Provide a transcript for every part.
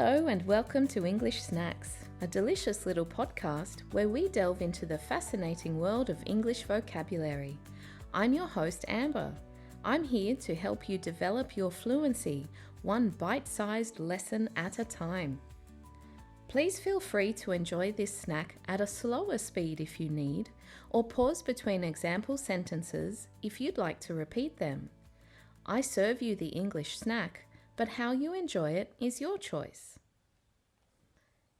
Hello and welcome to English Snacks, a delicious little podcast where we delve into the fascinating world of English vocabulary. I'm your host, Amber. I'm here to help you develop your fluency, one bite-sized lesson at a time. Please feel free to enjoy this snack at a slower speed if you need, or pause between example sentences if you'd like to repeat them. I serve you the English snack, but how you enjoy it is your choice.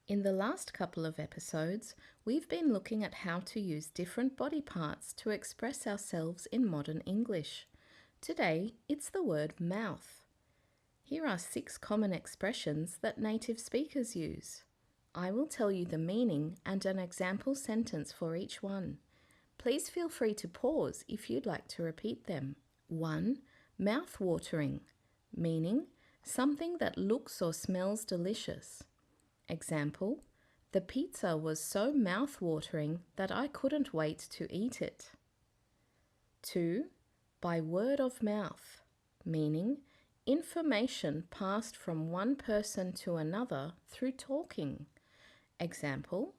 In the last couple of episodes, we've been looking at how to use different body parts to express ourselves in modern English. Today, it's the word mouth. Here are 6 common expressions that native speakers use. I will tell you the meaning and an example sentence for each one. Please feel free to pause if you'd like to repeat them. 1. Mouth-watering, meaning something that looks or smells delicious. Example, the pizza was so mouth-watering that I couldn't wait to eat it. 2. By word of mouth, meaning information passed from one person to another through talking. Example,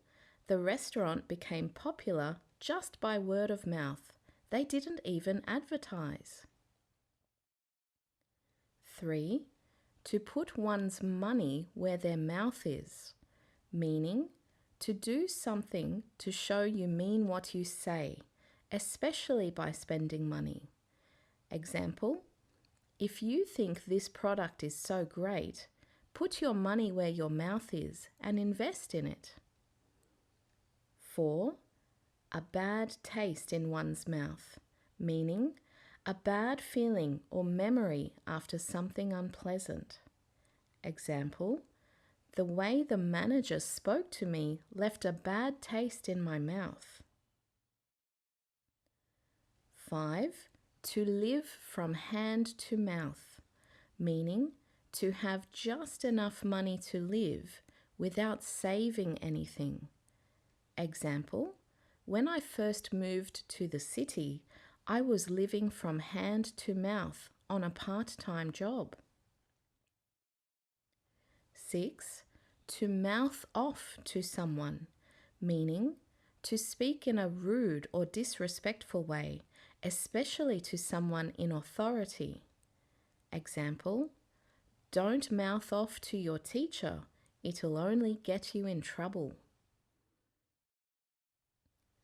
the restaurant became popular just by word of mouth. They didn't even advertise. 3. To put one's money where their mouth is, meaning to do something to show you mean what you say, especially by spending money. Example, if you think this product is so great, put your money where your mouth is and invest in it. 4. A bad taste in one's mouth, meaning a bad feeling or memory after something unpleasant. Example, the way the manager spoke to me left a bad taste in my mouth. 5. To live from hand to mouth, meaning to have just enough money to live without saving anything. Example, when I first moved to the city, I was living from hand to mouth on a part-time job. 6. To mouth off to someone, meaning to speak in a rude or disrespectful way, especially to someone in authority. Example, don't mouth off to your teacher, it'll only get you in trouble.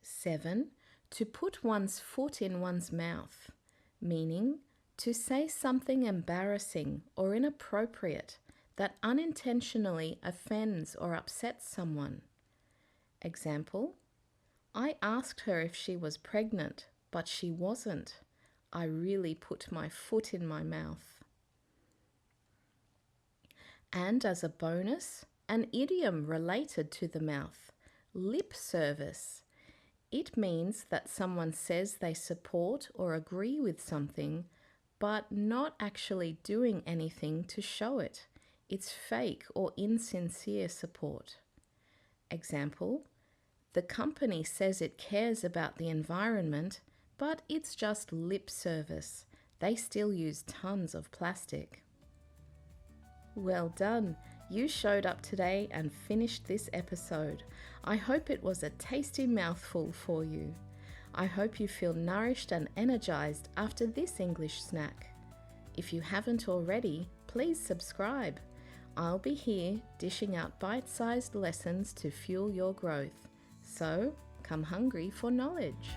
7. To put one's foot in one's mouth, meaning to say something embarrassing or inappropriate that unintentionally offends or upsets someone. Example, I asked her if she was pregnant, but she wasn't. I really put my foot in my mouth. And as a bonus, an idiom related to the mouth, lip service. It means that someone says they support or agree with something, but not actually doing anything to show it. It's fake or insincere support. Example, the company says it cares about the environment, but it's just lip service. They still use tons of plastic. Well done! You showed up today and finished this episode. I hope it was a tasty mouthful for you. I hope you feel nourished and energized after this English snack. If you haven't already, please subscribe. I'll be here dishing out bite-sized lessons to fuel your growth. So, come hungry for knowledge.